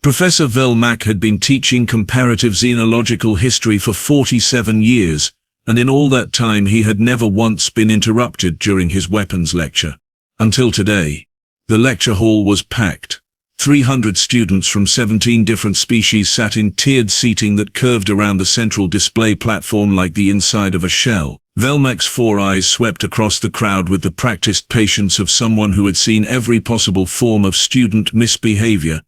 Professor Velmak had been teaching comparative xenological history for 47 years, and in all that time he had never once been interrupted during his weapons lecture. Until today. The lecture hall was packed. 300 students from 17 different species sat in tiered seating that curved around the central display platform like the inside of a shell. Velmak's 4 eyes swept across the crowd with the practiced patience of someone who had seen every possible form of student misbehavior.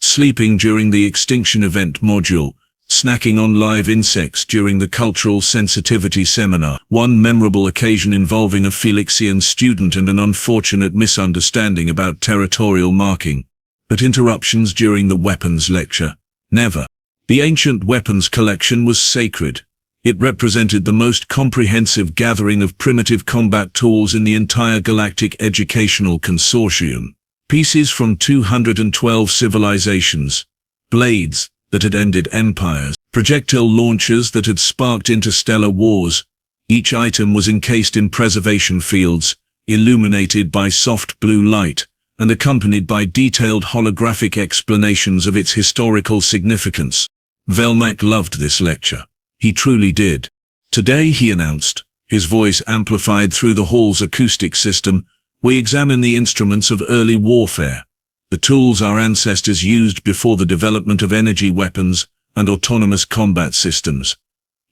Sleeping during the extinction event module, snacking on live insects during the cultural sensitivity seminar, one memorable occasion involving a Felixian student and an unfortunate misunderstanding about territorial marking. But interruptions during the weapons lecture, never. The ancient weapons collection was sacred. It represented the most comprehensive gathering of primitive combat tools in the entire galactic educational consortium. Pieces from 212 civilizations, blades that had ended empires, projectile launchers that had sparked interstellar wars. Each item was encased in preservation fields, illuminated by soft blue light, and accompanied by detailed holographic explanations of its historical significance. Velmak loved this lecture. He truly did. Today, he announced, his voice amplified through the hall's acoustic system, we examine the instruments of early warfare, the tools our ancestors used before the development of energy weapons and autonomous combat systems.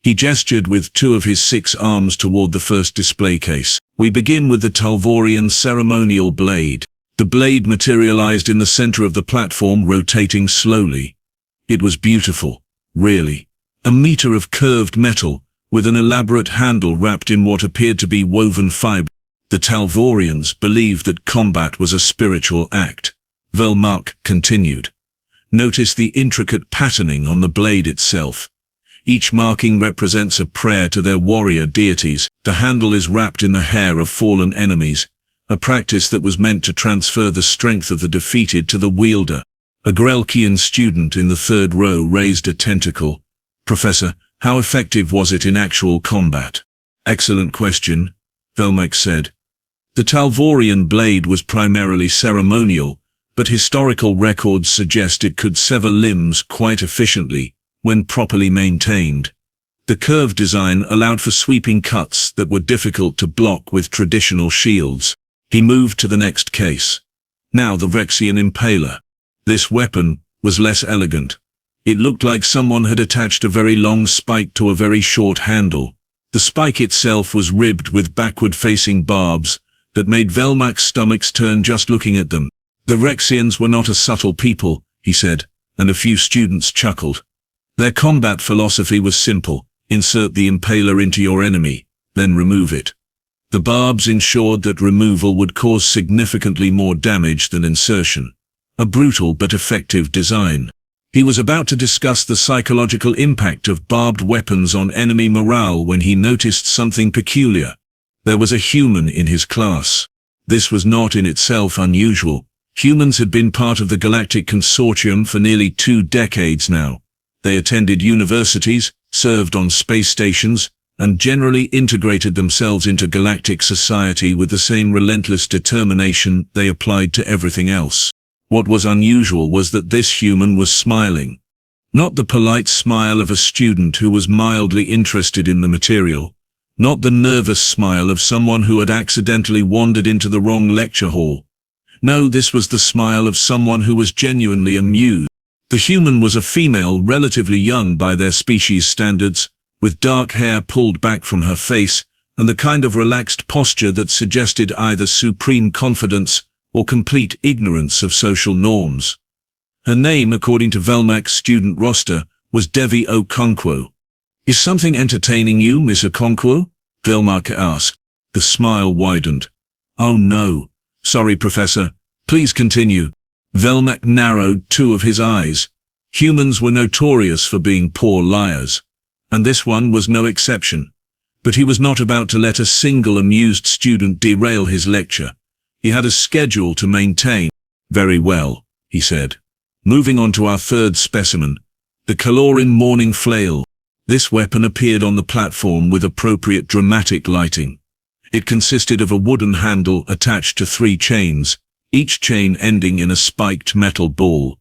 He gestured with 2 of his 6 arms toward the first display case. We begin with the Talvorian ceremonial blade. The blade materialized in the center of the platform, rotating slowly. It was beautiful, really. A meter of curved metal, with an elaborate handle wrapped in what appeared to be woven fiber. The Talvorians believed that combat was a spiritual act. Velmak continued. Notice the intricate patterning on the blade itself. Each marking represents a prayer to their warrior deities. The handle is wrapped in the hair of fallen enemies, a practice that was meant to transfer the strength of the defeated to the wielder. A Xelkian student in the 3rd row raised a tentacle. Professor, how effective was it in actual combat? Excellent question, Velmak said. The Talvorian blade was primarily ceremonial, but historical records suggest it could sever limbs quite efficiently, when properly maintained. The curved design allowed for sweeping cuts that were difficult to block with traditional shields. He moved to the next case. Now the Brevaxian impaler. This weapon was less elegant. It looked like someone had attached a very long spike to a very short handle. The spike itself was ribbed with backward-facing barbs that made Velmak's stomachs turn just looking at them. The Brevaxians were not a subtle people, he said, and a few students chuckled. Their combat philosophy was simple: insert the impaler into your enemy, then remove it. The barbs ensured that removal would cause significantly more damage than insertion. A brutal but effective design. He was about to discuss the psychological impact of barbed weapons on enemy morale when he noticed something peculiar. There was a human in his class. This was not in itself unusual. Humans had been part of the Galactic Consortium for nearly 2 decades now. They attended universities, served on space stations, and generally integrated themselves into galactic society with the same relentless determination they applied to everything else. What was unusual was that this human was smiling. Not the polite smile of a student who was mildly interested in the material. Not the nervous smile of someone who had accidentally wandered into the wrong lecture hall. No, this was the smile of someone who was genuinely amused. The human was a female, relatively young by their species standards, with dark hair pulled back from her face, and the kind of relaxed posture that suggested either supreme confidence or complete ignorance of social norms. Her name, according to Velmak's student roster, was Devi Okonkwo. Is something entertaining you, Miss Okonkwo? Velmak asked. The smile widened. Oh no. Sorry, Professor. Please continue. Velmak narrowed 2 of his eyes. Humans were notorious for being poor liars, and this one was no exception. But he was not about to let a single amused student derail his lecture. He had a schedule to maintain. Very well, he said. Moving on to our 3rd specimen, the Talvorian Morning Flail. This weapon appeared on the platform with appropriate dramatic lighting. It consisted of a wooden handle attached to 3 chains, each chain ending in a spiked metal ball.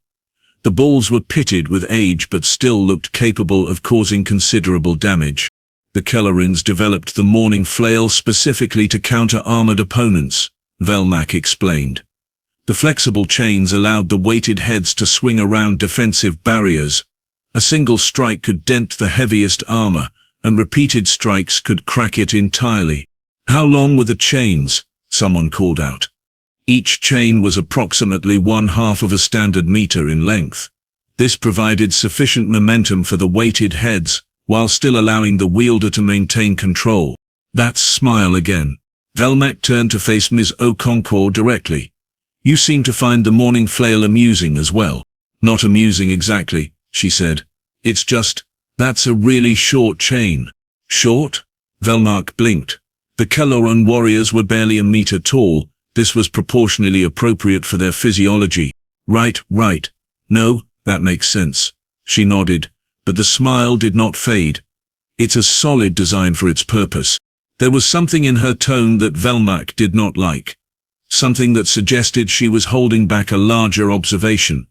The balls were pitted with age but still looked capable of causing considerable damage. The Kellorins developed the Morning Flail specifically to counter armored opponents, Velmak explained. The flexible chains allowed the weighted heads to swing around defensive barriers. A single strike could dent the heaviest armor, and repeated strikes could crack it entirely. How long were the chains? Someone called out. Each chain was approximately 1/2 of a standard meter in length. This provided sufficient momentum for the weighted heads, while still allowing the wielder to maintain control. That's smile again. Velmak turned to face Ms. Okonkwo directly. You seem to find the Morning Flail amusing as well. Not amusing exactly, she said. It's just, that's a really short chain. Short? Velmak blinked. The Kelloran warriors were barely a meter tall. This was proportionally appropriate for their physiology. Right. No, that makes sense. She nodded, but the smile did not fade. It's a solid design for its purpose. There was something in her tone that Velmak did not like. Something that suggested she was holding back a larger observation.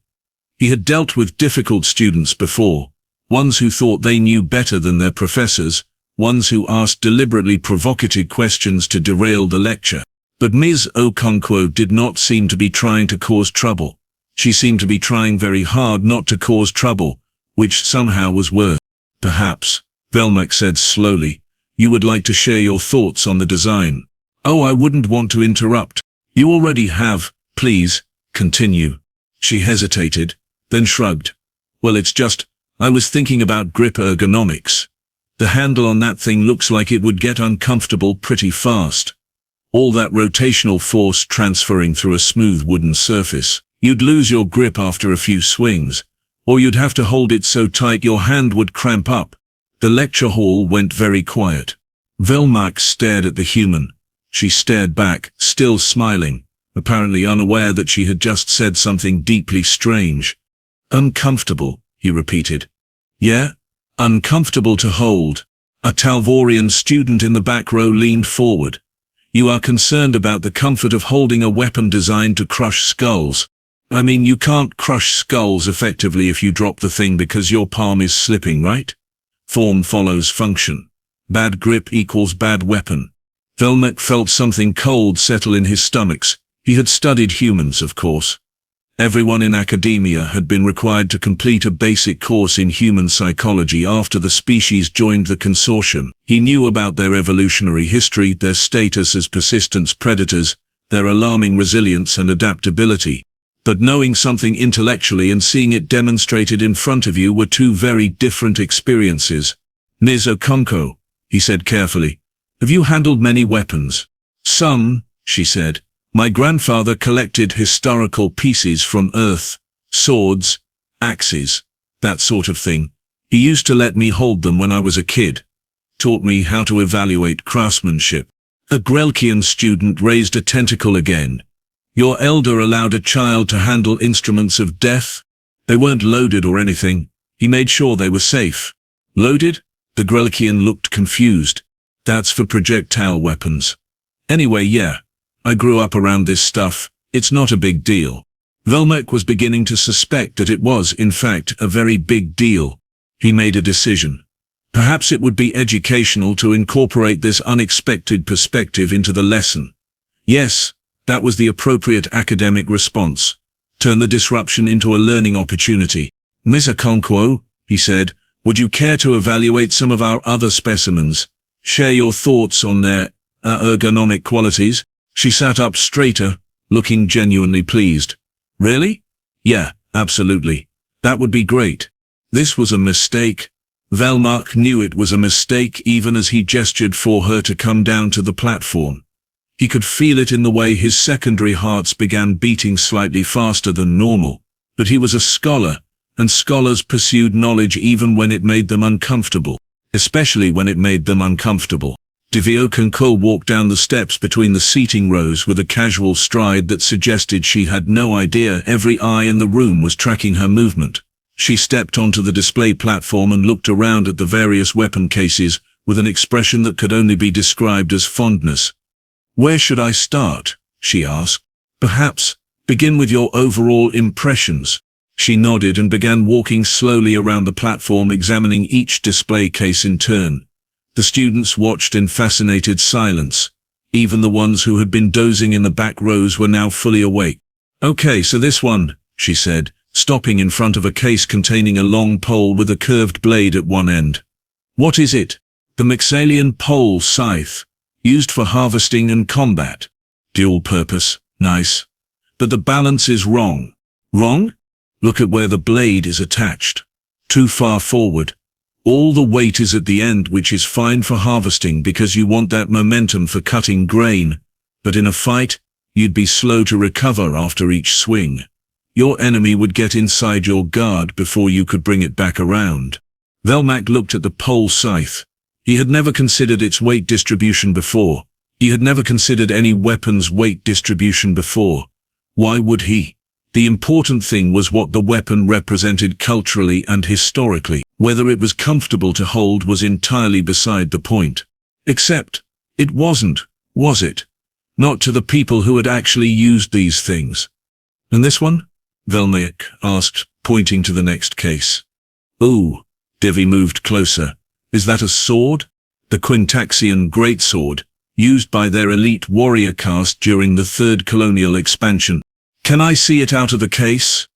He had dealt with difficult students before, ones who thought they knew better than their professors, ones who asked deliberately provocative questions to derail the lecture. But Ms. Okonkwo did not seem to be trying to cause trouble. She seemed to be trying very hard not to cause trouble, which somehow was worse. Perhaps, Velmak said slowly, you would like to share your thoughts on the design. Oh, I wouldn't want to interrupt. You already have, please, continue. She hesitated, then shrugged. Well, it's just, I was thinking about grip ergonomics. The handle on that thing looks like it would get uncomfortable pretty fast. All that rotational force transferring through a smooth wooden surface. You'd lose your grip after a few swings, or you'd have to hold it so tight your hand would cramp up. The lecture hall went very quiet. Velmak stared at the human. She stared back, still smiling, apparently unaware that she had just said something deeply strange. Uncomfortable, he repeated. Yeah? Uncomfortable to hold. A Talvorian student in the back row leaned forward. You are concerned about the comfort of holding a weapon designed to crush skulls. I mean, you can't crush skulls effectively if you drop the thing because your palm is slipping, right? Form follows function. Bad grip equals bad weapon. Velmak felt something cold settle in his stomach. He had studied humans, of course. Everyone in academia had been required to complete a basic course in human psychology after the species joined the consortium. He knew about their evolutionary history, their status as persistent predators, their alarming resilience and adaptability. But knowing something intellectually and seeing it demonstrated in front of you were two very different experiences. Ms. Okonkwo, he said carefully, have you handled many weapons? Some, she said. My grandfather collected historical pieces from Earth, swords, axes, that sort of thing. He used to let me hold them when I was a kid. Taught me how to evaluate craftsmanship. A Xelkian student raised a tentacle again. Your elder allowed a child to handle instruments of death? They weren't loaded or anything. He made sure they were safe. Loaded? The Xelkian looked confused. That's for projectile weapons. Anyway, yeah. I grew up around this stuff. It's not a big deal. Velmak was beginning to suspect that it was, in fact, a very big deal. He made a decision. Perhaps it would be educational to incorporate this unexpected perspective into the lesson. Yes, that was the appropriate academic response. Turn the disruption into a learning opportunity. Ms. Okonkwo, he said, would you care to evaluate some of our other specimens? Share your thoughts on their ergonomic qualities? She sat up straighter, looking genuinely pleased. Really? Yeah, absolutely. That would be great. This was a mistake. Velmak knew it was a mistake even as he gestured for her to come down to the platform. He could feel it in the way his secondary hearts began beating slightly faster than normal. But he was a scholar, and scholars pursued knowledge even when it made them uncomfortable. Especially when it made them uncomfortable. Devi Okonkwo walked down the steps between the seating rows with a casual stride that suggested she had no idea every eye in the room was tracking her movement. She stepped onto the display platform and looked around at the various weapon cases with an expression that could only be described as fondness. Where should I start? She asked. Perhaps, begin with your overall impressions. She nodded and began walking slowly around the platform, examining each display case in turn. The students watched in fascinated silence. Even the ones who had been dozing in the back rows were now fully awake. "Okay, so this one," she said, stopping in front of a case containing a long pole with a curved blade at one end. "What is it?" "The Nexellian pole scythe, used for harvesting and combat. Dual purpose, nice. But the balance is wrong." "Wrong?" "Look at where the blade is attached. Too far forward. All the weight is at the end, which is fine for harvesting because you want that momentum for cutting grain. But in a fight, you'd be slow to recover after each swing. Your enemy would get inside your guard before you could bring it back around." Velmak looked at the pole scythe. He had never considered its weight distribution before. He had never considered any weapon's weight distribution before. Why would he? The important thing was what the weapon represented culturally and historically. Whether it was comfortable to hold was entirely beside the point. Except, it wasn't, was it? Not to the people who had actually used these things. "And this one?" Velmak asked, pointing to the next case. "Ooh." Devi moved closer. "Is that a sword?" "The Quintaxian Greatsword, used by their elite warrior caste during the Third Colonial Expansion." "Can I see it out of the case?"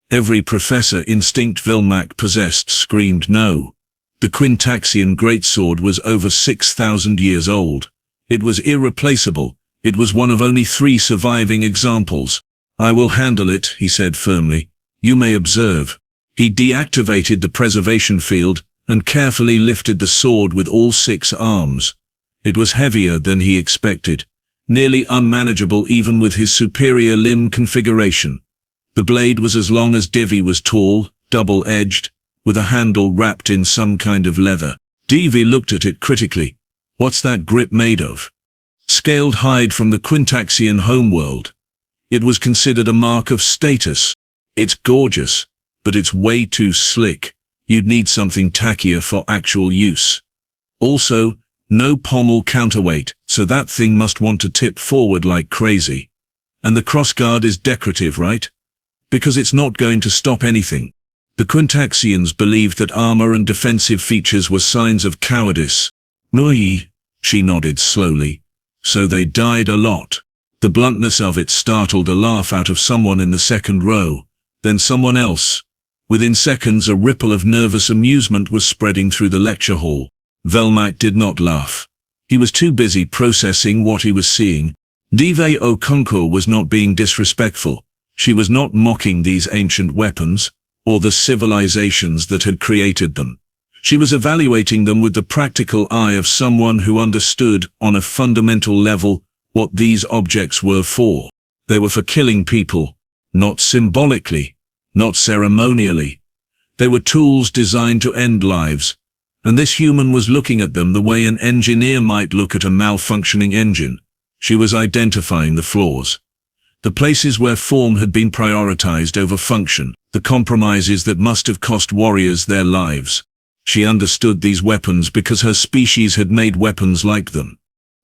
Every professor instinct Velmak possessed screamed no. The Quintaxian Greatsword was over 6,000 years old. It was irreplaceable. It was one of only 3 surviving examples. "I will handle it," he said firmly. "You may observe." He deactivated the preservation field and carefully lifted the sword with all 6 arms. It was heavier than he expected, nearly unmanageable even with his superior limb configuration. The blade was as long as Devi was tall, double-edged, with a handle wrapped in some kind of leather. Devi looked at it critically. "What's that grip made of?" "Scaled hide from the Quintaxian homeworld. It was considered a mark of status. It's gorgeous, but it's way too slick. You'd need something tackier for actual use. Also, no pommel counterweight, so that thing must want to tip forward like crazy. And the crossguard is decorative, right? Because it's not going to stop anything." The Quintaxians believed that armor and defensive features were signs of cowardice. "Nui," she nodded slowly. "So they died a lot." The bluntness of it startled a laugh out of someone in the second row, then someone else. Within seconds a ripple of nervous amusement was spreading through the lecture hall. Velmak did not laugh. He was too busy processing what he was seeing. Devi Okonkwo was not being disrespectful. She was not mocking these ancient weapons, or the civilizations that had created them. She was evaluating them with the practical eye of someone who understood, on a fundamental level, what these objects were for. They were for killing people, not symbolically, not ceremonially. They were tools designed to end lives, and this human was looking at them the way an engineer might look at a malfunctioning engine. She was identifying the flaws. The places where form had been prioritized over function, the compromises that must have cost warriors their lives. She understood these weapons because her species had made weapons like them.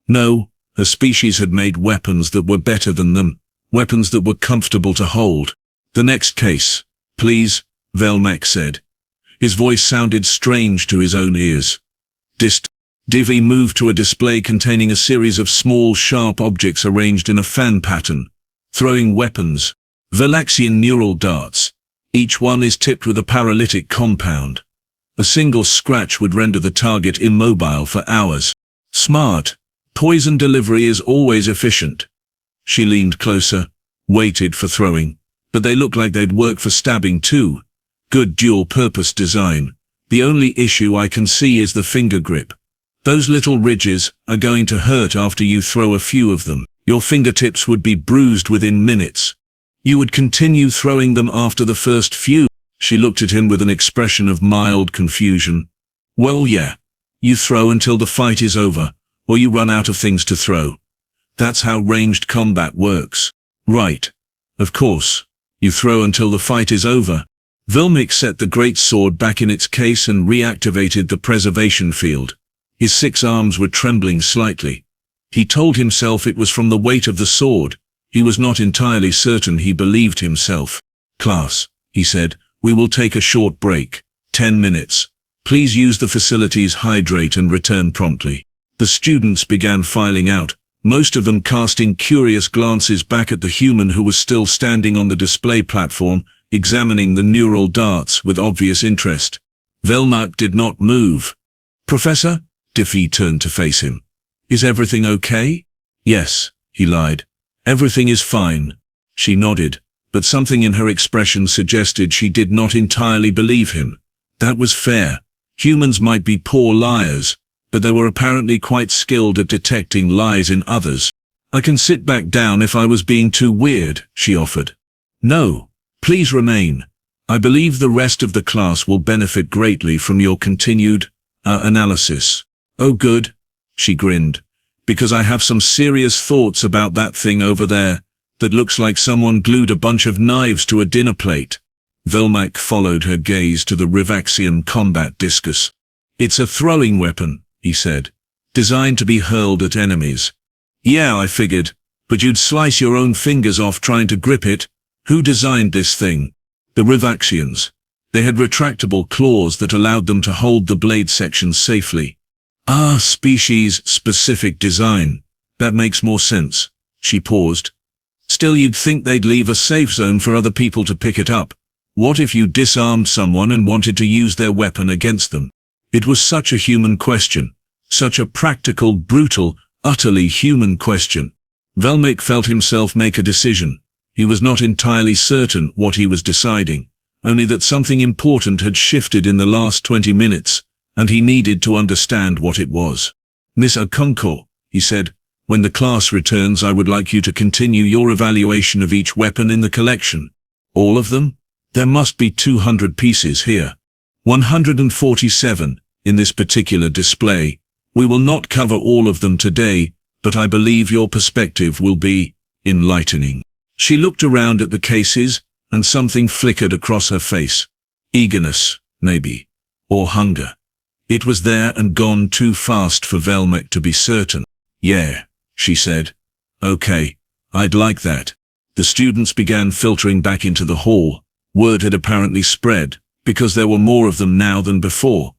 No, her species had made weapons that were better than them, weapons that were comfortable to hold. "The next case, please," Velmak said. His voice sounded strange to his own ears. Devi moved to a display containing a series of small, sharp objects arranged in a fan pattern. Throwing weapons. Felixian neural darts. Each one is tipped with a paralytic compound. A single scratch would render the target immobile for hours. Smart. Poison delivery is always efficient. She leaned closer, waited for throwing, but they looked like they'd work for stabbing too. Good dual-purpose design. The only issue I can see is the finger grip. Those little ridges are going to hurt after you throw a few of them. Your fingertips would be bruised within minutes. You would continue throwing them after the first few. She looked at him with an expression of mild confusion. "Well, yeah. You throw until the fight is over, or you run out of things to throw. That's how ranged combat works." "Right. Of course. You throw until the fight is over." Velmak set the great sword back in its case and reactivated the preservation field. His 6 arms were trembling slightly. He told himself it was from the weight of the sword. He was not entirely certain he believed himself. "Class," he said. We will take a short break. 10 minutes. Please use the facilities, hydrate and return promptly. The students began filing out, most of them casting curious glances back at the human who was still standing on the display platform, examining the neural darts with obvious interest. Velmak did not move. Professor? Devi turned to face him. Is everything okay? Yes, he lied. Everything is fine. She nodded, but something in her expression suggested she did not entirely believe him. That was fair. Humans might be poor liars, but they were apparently quite skilled at detecting lies in others. I can sit back down if I was being too weird, she offered. No, please remain. I believe the rest of the class will benefit greatly from your continued analysis. Oh good, she grinned, because I have some serious thoughts about that thing over there that looks like someone glued a bunch of knives to a dinner plate. Velmak followed her gaze to the Brevaxian combat discus. It's a throwing weapon, he said, designed to be hurled at enemies. Yeah, I figured, but you'd slice your own fingers off trying to grip it. Who designed this thing? The Brevaxians. They had retractable claws that allowed them to hold the blade sections safely. Ah, species-specific design. That makes more sense. She paused. Still, you'd think they'd leave a safe zone for other people to pick it up. What if you disarmed someone and wanted to use their weapon against them? It was such a human question. Such a practical, brutal, utterly human question. Velmak felt himself make a decision. He was not entirely certain what he was deciding, only that something important had shifted in the last 20 minutes, and he needed to understand what it was. Miss Okonkwo, he said, when the class returns I would like you to continue your evaluation of each weapon in the collection. All of them? There must be 200 pieces here. 147 in this particular display. We will not cover all of them today, but I believe your perspective will be enlightening. She looked around at the cases, and something flickered across her face. Eagerness, maybe. Or hunger. It was there and gone too fast for Velmak to be certain. Yeah, she said. Okay, I'd like that. The students began filtering back into the hall. Word had apparently spread, because there were more of them now than before.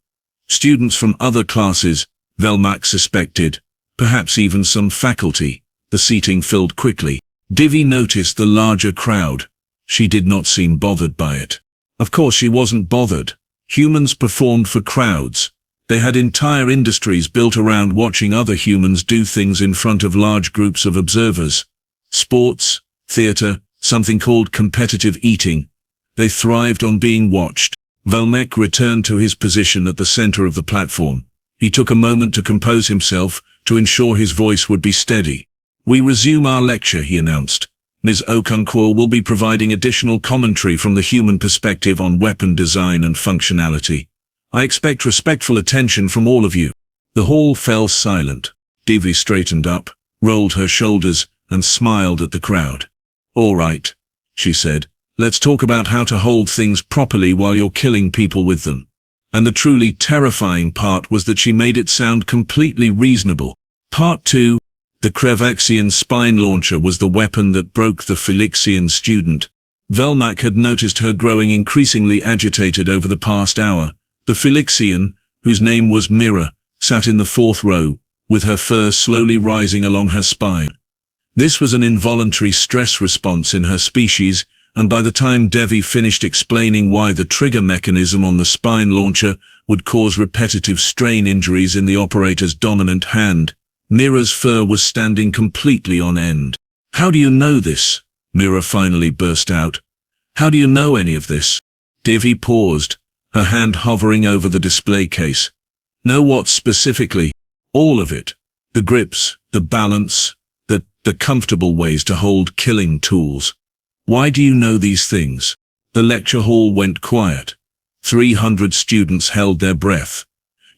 Students from other classes, Velmak suspected, perhaps even some faculty. The seating filled quickly. Devi noticed the larger crowd. She did not seem bothered by it. Of course she wasn't bothered. Humans performed for crowds. They had entire industries built around watching other humans do things in front of large groups of observers. Sports, theater, something called competitive eating. They thrived on being watched. Velmak returned to his position at the center of the platform. He took a moment to compose himself, to ensure his voice would be steady. We resume our lecture, he announced. Ms. Okonkwo will be providing additional commentary from the human perspective on weapon design and functionality. I expect respectful attention from all of you. The hall fell silent. Devi straightened up, rolled her shoulders, and smiled at the crowd. All right, she said. Let's talk about how to hold things properly while you're killing people with them. And the truly terrifying part was that she made it sound completely reasonable. Part 2. The Brevaxian spine launcher was the weapon that broke the Felixian student. Velmak had noticed her growing increasingly agitated over the past hour. The Felixian, whose name was Mira, sat in the fourth row, with her fur slowly rising along her spine. This was an involuntary stress response in her species, and by the time Devi finished explaining why the trigger mechanism on the spine launcher would cause repetitive strain injuries in the operator's dominant hand, Mira's fur was standing completely on end. How do you know this? Mira finally burst out. How do you know any of this? Devi paused, her hand hovering over the display case. Know what specifically? All of it. The grips, the balance, the comfortable ways to hold killing tools. Why do you know these things? The lecture hall went quiet. 300 students held their breath.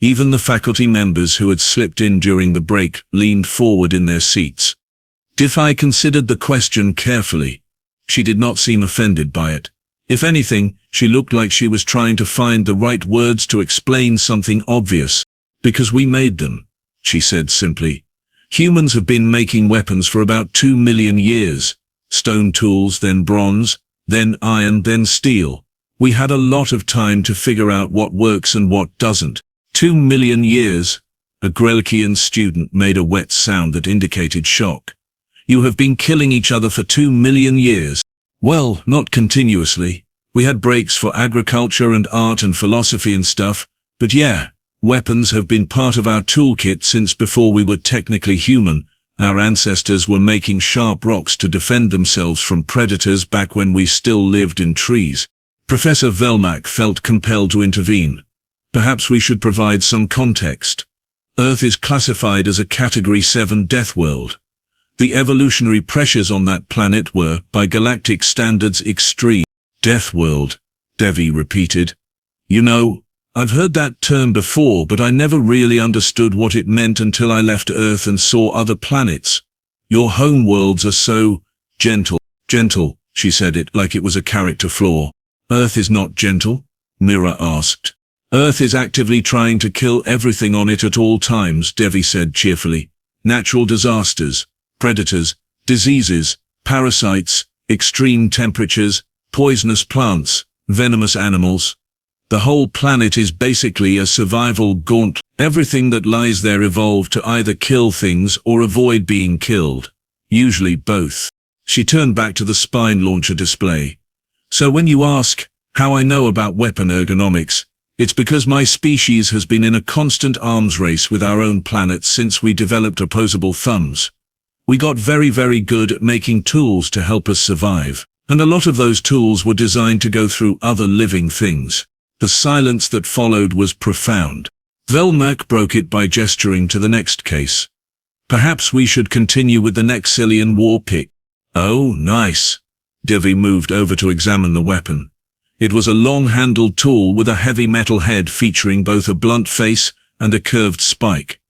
Even the faculty members who had slipped in during the break leaned forward in their seats. Devi considered the question carefully. She did not seem offended by it. If anything, she looked like she was trying to find the right words to explain something obvious. Because we made them, she said simply. Humans have been making weapons for about 2 million years. Stone tools, then bronze, then iron, then steel. We had a lot of time to figure out what works and what doesn't. 2 million years. A Xelkian student made a wet sound that indicated shock. You have been killing each other for 2 million years. Well, not continuously. We had breaks for agriculture and art and philosophy and stuff, but yeah, weapons have been part of our toolkit since before we were technically human. Our ancestors were making sharp rocks to defend themselves from predators back when we still lived in trees. Professor Velmak felt compelled to intervene. Perhaps we should provide some context. Earth is classified as a Category 7 death world. The evolutionary pressures on that planet were, by galactic standards, extreme. Death world, Devi repeated. You know, I've heard that term before, but I never really understood what it meant until I left Earth and saw other planets. Your home worlds are so gentle. Gentle, she said it like it was a character flaw. Earth is not gentle? Mira asked. Earth is actively trying to kill everything on it at all times, Devi said cheerfully. Natural disasters, predators, diseases, parasites, extreme temperatures, poisonous plants, venomous animals. The whole planet is basically a survival gauntlet. Everything that lies there evolved to either kill things or avoid being killed. Usually both. She turned back to the spine launcher display. So when you ask how I know about weapon ergonomics, it's because my species has been in a constant arms race with our own planet since we developed opposable thumbs. We got very, very good at making tools to help us survive, and a lot of those tools were designed to go through other living things. The silence that followed was profound. Velmak broke it by gesturing to the next case. Perhaps we should continue with the Nexellian war pick. Oh, nice. Devi moved over to examine the weapon. It was a long-handled tool with a heavy metal head featuring both a blunt face and a curved spike.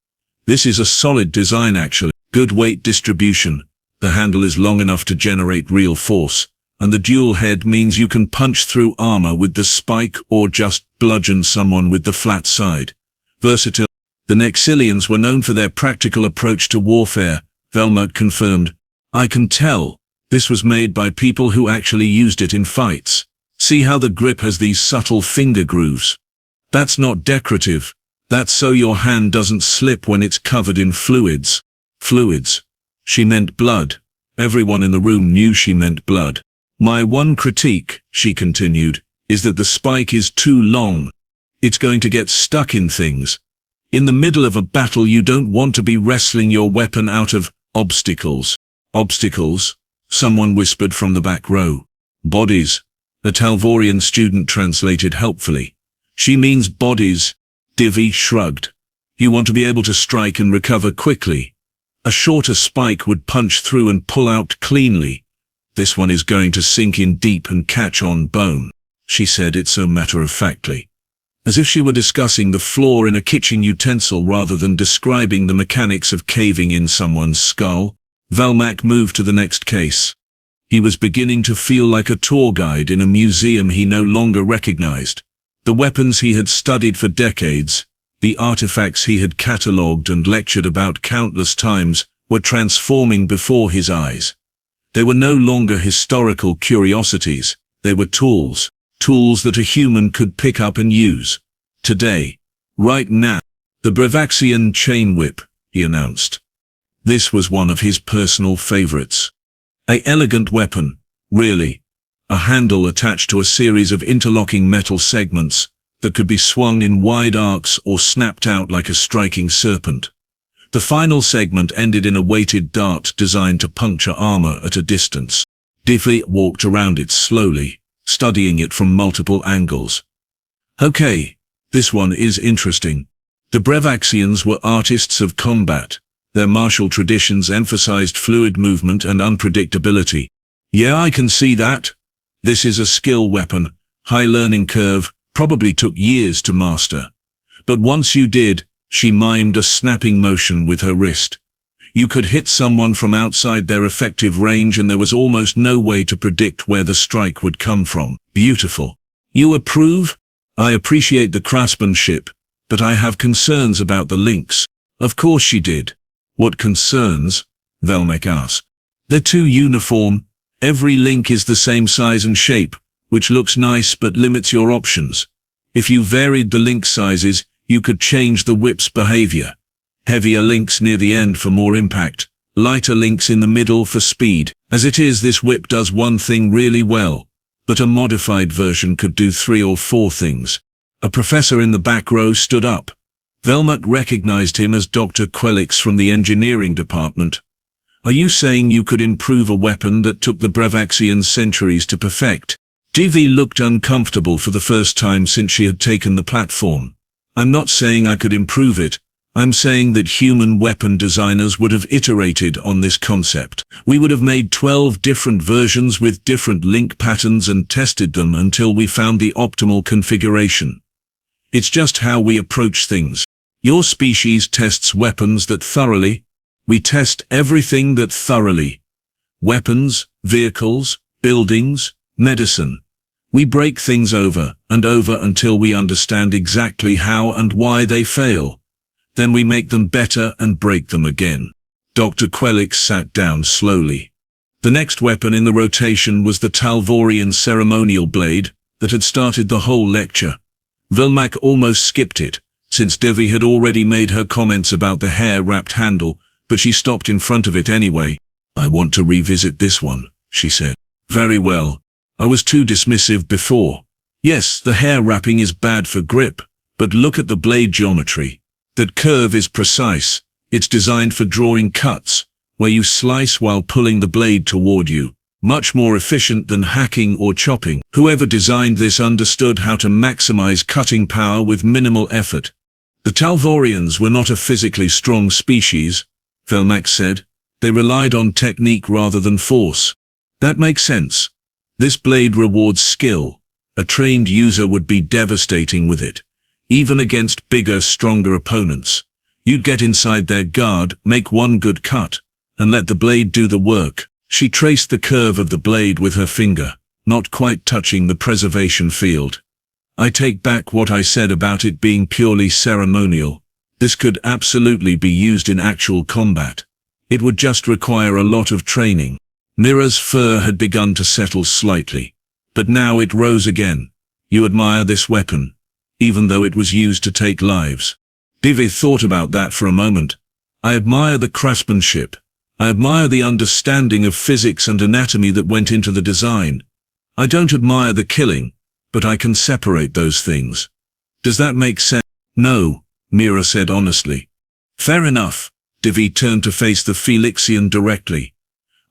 This is a solid design actually. Good weight distribution. The handle is long enough to generate real force, and the dual head means you can punch through armor with the spike or just bludgeon someone with the flat side. Versatile. The Nexellians were known for their practical approach to warfare, Velmak confirmed. I can tell. This was made by people who actually used it in fights. See how the grip has these subtle finger grooves? That's not decorative. That's so your hand doesn't slip when it's covered in fluids. Fluids. She meant blood. Everyone in the room knew she meant blood. My one critique, she continued, is that the spike is too long. It's going to get stuck in things. In the middle of a battle you don't want to be wrestling your weapon out of obstacles. Obstacles? Someone whispered from the back row. Bodies. The Talvorian student translated helpfully. She means bodies. Devi shrugged. You want to be able to strike and recover quickly. A shorter spike would punch through and pull out cleanly. This one is going to sink in deep and catch on bone. She said it so matter-of-factly, as if she were discussing the flaw in a kitchen utensil rather than describing the mechanics of caving in someone's skull. Velmak moved to the next case. He was beginning to feel like a tour guide in a museum he no longer recognized. The weapons he had studied for decades, the artifacts he had catalogued and lectured about countless times, were transforming before his eyes. They were no longer historical curiosities, they were tools. Tools that a human could pick up and use. Today. Right now. The Brevaxian chain whip, he announced. This was one of his personal favorites. An elegant weapon, really. A handle attached to a series of interlocking metal segments that could be swung in wide arcs or snapped out like a striking serpent. The final segment ended in a weighted dart designed to puncture armor at a distance. Devi walked around it slowly, studying it from multiple angles. Okay, this one is interesting. The Brevaxians were artists of combat. Their martial traditions emphasized fluid movement and unpredictability. Yeah, I can see that. This is a skill weapon, high learning curve, probably took years to master. But once you did, she mimed a snapping motion with her wrist. You could hit someone from outside their effective range and there was almost no way to predict where the strike would come from. Beautiful. You approve? I appreciate the craftsmanship, but I have concerns about the links. Of course she did. What concerns? Velmak asked. They're too uniform. Every link is the same size and shape. which looks nice but limits your options. If you varied the link sizes, you could change the whip's behavior. Heavier links near the end for more impact, lighter links in the middle for speed. As it is, this whip does one thing really well, but a modified version could do 3 or 4 things. A professor in the back row stood up. Velmak recognized him as Dr. Quelix from the engineering department. Are you saying you could improve a weapon that took the Brevaxian centuries to perfect? Devi looked uncomfortable for the first time since she had taken the platform. I'm not saying I could improve it. I'm saying that human weapon designers would have iterated on this concept. We would have made 12 different versions with different link patterns and tested them until we found the optimal configuration. It's just how we approach things. Your species tests weapons that thoroughly. We test everything that thoroughly. Weapons, vehicles, buildings, medicine. We break things over and over until we understand exactly how and why they fail. Then we make them better and break them again. Dr. Quelix sat down slowly. The next weapon in the rotation was the Talvorian ceremonial blade that had started the whole lecture. Velmak almost skipped it, since Devi had already made her comments about the hair-wrapped handle, but she stopped in front of it anyway. I want to revisit this one, she said. Very well. I was too dismissive before. Yes, the hair wrapping is bad for grip, but look at the blade geometry. That curve is precise. It's designed for drawing cuts, where you slice while pulling the blade toward you. Much more efficient than hacking or chopping. Whoever designed this understood how to maximize cutting power with minimal effort. The Talvorians were not a physically strong species, Velmak said. They relied on technique rather than force. That makes sense. This blade rewards skill. A trained user would be devastating with it, even against bigger, stronger opponents. You'd get inside their guard, make one good cut, and let the blade do the work. She traced the curve of the blade with her finger, not quite touching the preservation field. I take back what I said about it being purely ceremonial. This could absolutely be used in actual combat. It would just require a lot of training. Mira's fur had begun to settle slightly, but now it rose again. You admire this weapon, even though it was used to take lives. Devi thought about that for a moment. I admire the craftsmanship. I admire the understanding of physics and anatomy that went into the design. I don't admire the killing, but I can separate those things. Does that make sense? No, Mira said honestly. Fair enough. Devi turned to face the Felixian directly.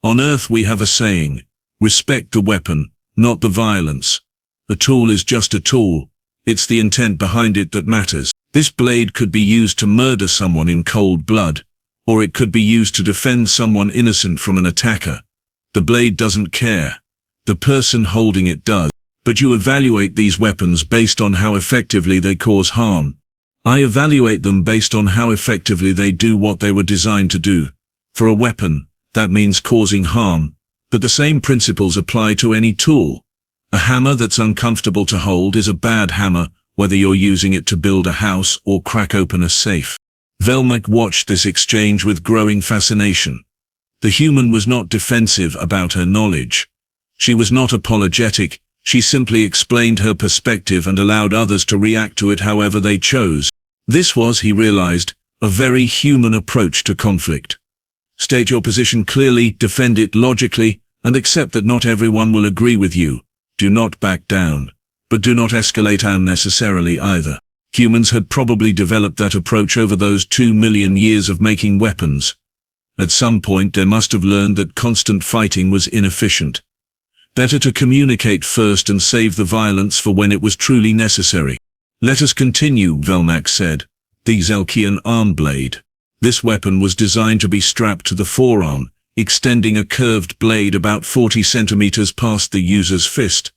On Earth we have a saying, respect the weapon, not the violence. A tool is just a tool. It's the intent behind it that matters. This blade could be used to murder someone in cold blood, or it could be used to defend someone innocent from an attacker. The blade doesn't care. The person holding it does. But you evaluate these weapons based on how effectively they cause harm. I evaluate them based on how effectively they do what they were designed to do. For a weapon, that means causing harm, but the same principles apply to any tool. A hammer that's uncomfortable to hold is a bad hammer, whether you're using it to build a house or crack open a safe. Velmak watched this exchange with growing fascination. The human was not defensive about her knowledge. She was not apologetic. She simply explained her perspective and allowed others to react to it however they chose. This was, he realized, a very human approach to conflict. State your position clearly, defend it logically, and accept that not everyone will agree with you. Do not back down. But do not escalate unnecessarily either. Humans had probably developed that approach over those 2 million years of making weapons. At some point they must have learned that constant fighting was inefficient. Better to communicate first and save the violence for when it was truly necessary. Let us continue, Velmak said. The Xelkian Arm Blade. This weapon was designed to be strapped to the forearm, extending a curved blade about 40 centimeters past the user's fist.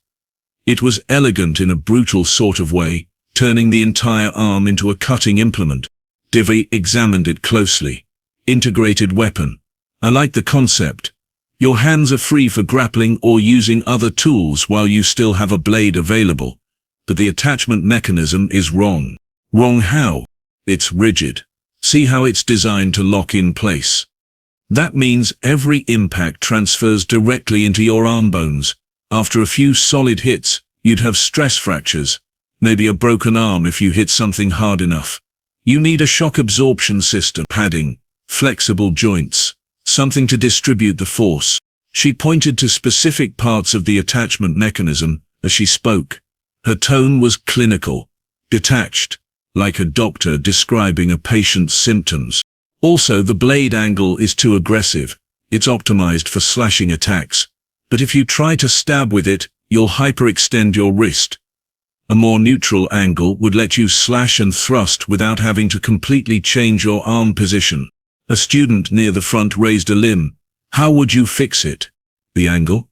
It was elegant in a brutal sort of way, turning the entire arm into a cutting implement. Devi examined it closely. Integrated weapon. I like the concept. Your hands are free for grappling or using other tools while you still have a blade available. But the attachment mechanism is wrong. Wrong how? It's rigid. See how it's designed to lock in place. That means every impact transfers directly into your arm bones. After a few solid hits, you'd have stress fractures, maybe a broken arm if you hit something hard enough. You need a shock absorption system, padding, flexible joints, something to distribute the force. She pointed to specific parts of the attachment mechanism as she spoke. Her tone was clinical, detached, like a doctor describing a patient's symptoms. Also, the blade angle is too aggressive. It's optimized for slashing attacks. But if you try to stab with it, you'll hyperextend your wrist. A more neutral angle would let you slash and thrust without having to completely change your arm position. A student near the front raised a limb. How would you fix it? The angle?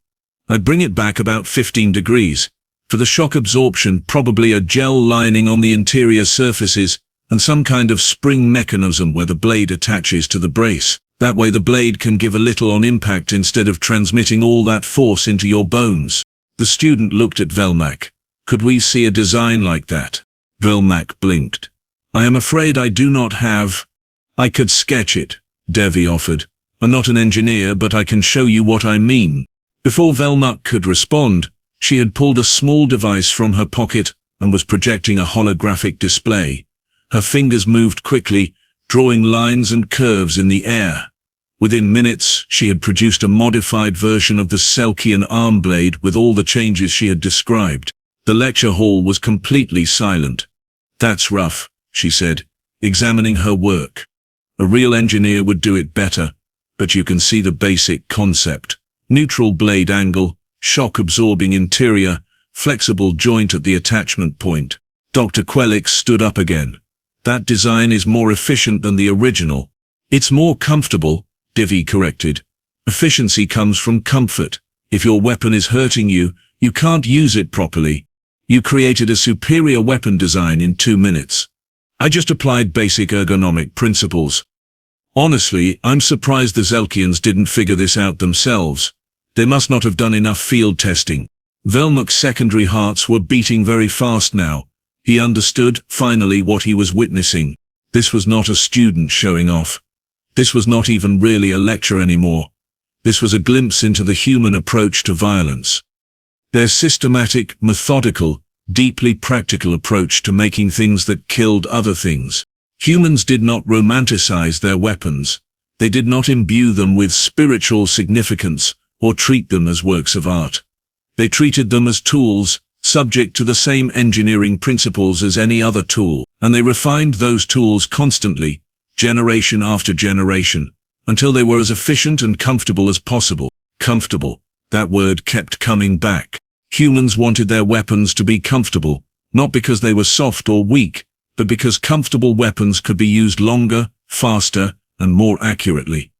I'd bring it back about 15 degrees. For the shock absorption, probably a gel lining on the interior surfaces and some kind of spring mechanism where the blade attaches to the brace. That way the blade can give a little on impact instead of transmitting all that force into your bones. The student looked at Velmak. Could we see a design like that? Velmak blinked. I am afraid I do not have. I could sketch it, Devi offered. I'm not an engineer, but I can show you what I mean. Before Velmak could respond, she had pulled a small device from her pocket and was projecting a holographic display. Her fingers moved quickly, drawing lines and curves in the air. Within minutes, she had produced a modified version of the Xelkian Arm Blade with all the changes she had described. The lecture hall was completely silent. That's rough, she said, examining her work. A real engineer would do it better, but you can see the basic concept. Neutral blade angle, shock-absorbing interior, flexible joint at the attachment point. Dr. Quelix stood up again. That design is more efficient than the original. It's more comfortable, Devi corrected. Efficiency comes from comfort. If your weapon is hurting you, you can't use it properly. You created a superior weapon design in 2 minutes. I just applied basic ergonomic principles. Honestly, I'm surprised the Xelkians didn't figure this out themselves. They must not have done enough field testing. Velmak's secondary hearts were beating very fast now. He understood, finally, what he was witnessing. This was not a student showing off. This was not even really a lecture anymore. This was a glimpse into the human approach to violence. Their systematic, methodical, deeply practical approach to making things that killed other things. Humans did not romanticize their weapons. They did not imbue them with spiritual significance or treat them as works of art. They treated them as tools, subject to the same engineering principles as any other tool, and they refined those tools constantly, generation after generation, until they were as efficient and comfortable as possible. Comfortable. That word kept coming back. Humans wanted their weapons to be comfortable, not because they were soft or weak, but because comfortable weapons could be used longer, faster, and more accurately.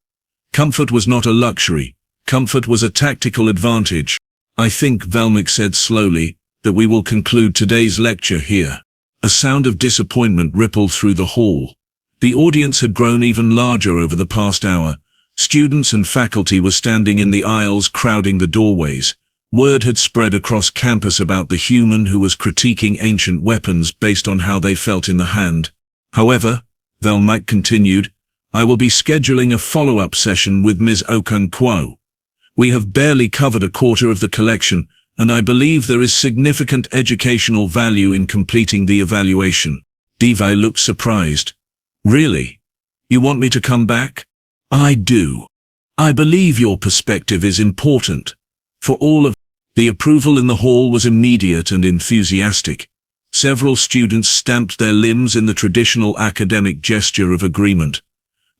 Comfort was not a luxury. Comfort was a tactical advantage. I think, Velmak said slowly, that we will conclude today's lecture here. A sound of disappointment rippled through the hall. The audience had grown even larger over the past hour. Students and faculty were standing in the aisles, crowding the doorways. Word had spread across campus about the human who was critiquing ancient weapons based on how they felt in the hand. However, Velmak continued, I will be scheduling a follow-up session with Ms. Okonkwo. We have barely covered a quarter of the collection, and I believe there is significant educational value in completing the evaluation. Devi looked surprised. Really? You want me to come back? I do. I believe your perspective is important. For all of the approval in the hall was immediate and enthusiastic. Several students stamped their limbs in the traditional academic gesture of agreement.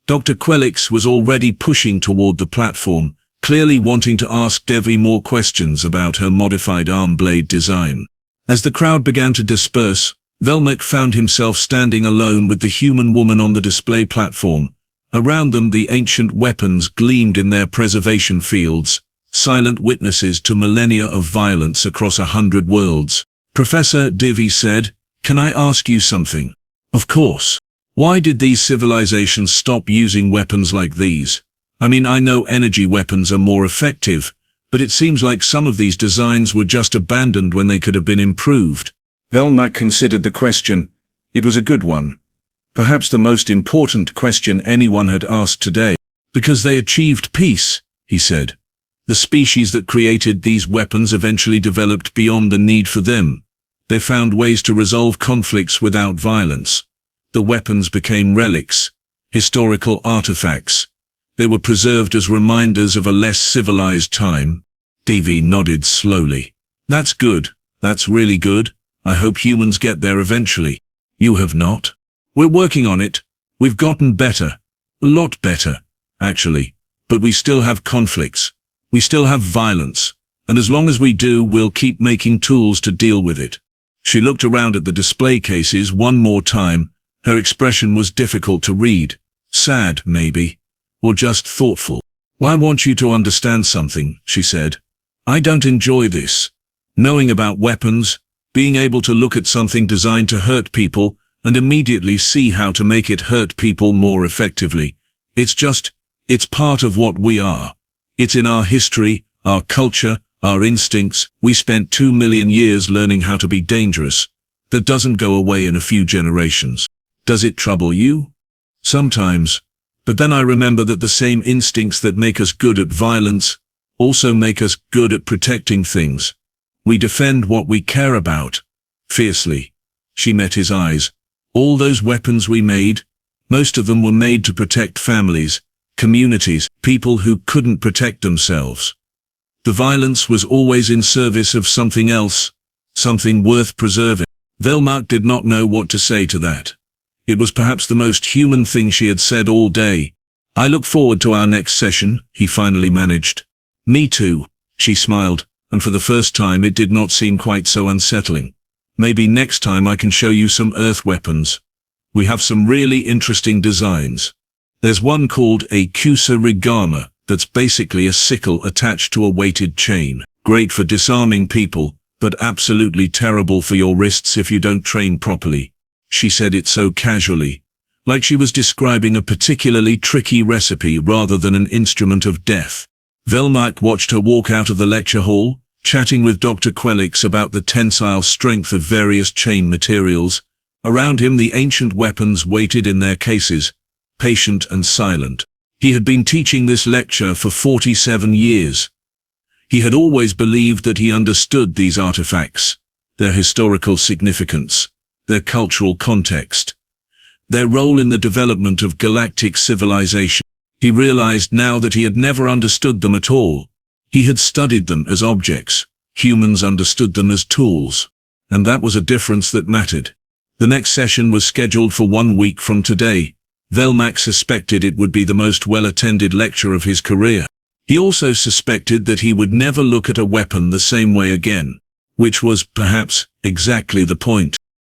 Dr. Quelix was already pushing toward the platform, clearly wanting to ask Devi more questions about her modified arm blade design. As the crowd began to disperse, Velmak found himself standing alone with the human woman on the display platform. Around them the ancient weapons gleamed in their preservation fields, silent witnesses to millennia of violence across 100 worlds. Professor, Devi said, can I ask you something? Of course. Why did these civilizations stop using weapons like these? I mean, I know energy weapons are more effective, but it seems like some of these designs were just abandoned when they could have been improved. Velmak considered the question. It was a good one. Perhaps the most important question anyone had asked today. Because they achieved peace, he said. The species that created these weapons eventually developed beyond the need for them. They found ways to resolve conflicts without violence. The weapons became relics, historical artifacts. They were preserved as reminders of a less civilized time. Devi nodded slowly. That's good. That's really good. I hope humans get there eventually. You have not? We're working on it. We've gotten better. A lot better, actually. But we still have conflicts. We still have violence. And as long as we do, we'll keep making tools to deal with it. She looked around at the display cases one more time. Her expression was difficult to read. Sad, maybe. Or just thoughtful. "I want you to understand something," she said. "I don't enjoy this. Knowing about weapons, being able to look at something designed to hurt people, and immediately see how to make it hurt people more effectively. It's part of what we are. It's in our history, our culture, our instincts. We spent 2 million years learning how to be dangerous. That doesn't go away in a few generations. Does it trouble you? Sometimes. But then I remember that the same instincts that make us good at violence also make us good at protecting things. We defend what we care about. Fiercely." She met his eyes. "All those weapons we made, most of them were made to protect families, communities, people who couldn't protect themselves. The violence was always in service of something else, something worth preserving." Velmak did not know what to say to that. It was perhaps the most human thing she had said all day. "I look forward to our next session," he finally managed. "Me too," she smiled, and for the first time it did not seem quite so unsettling. "Maybe next time I can show you some earth weapons. We have some really interesting designs. There's one called a kusarigama, that's basically a sickle attached to a weighted chain. Great for disarming people, but absolutely terrible for your wrists if you don't train properly." She said it so casually, like she was describing a particularly tricky recipe rather than an instrument of death. Velmak watched her walk out of the lecture hall, chatting with Dr. Quelix about the tensile strength of various chain materials. Around him the ancient weapons waited in their cases, patient and silent. He had been teaching this lecture for 47 years. He had always believed that he understood these artifacts, their historical significance, their cultural context, their role in the development of galactic civilization. He realized now that he had never understood them at all. He had studied them as objects. Humans understood them as tools. And that was a difference that mattered. The next session was scheduled for 1 week from today. Velmak suspected it would be the most well-attended lecture of his career. He also suspected that he would never look at a weapon the same way again, which was, perhaps, exactly the point.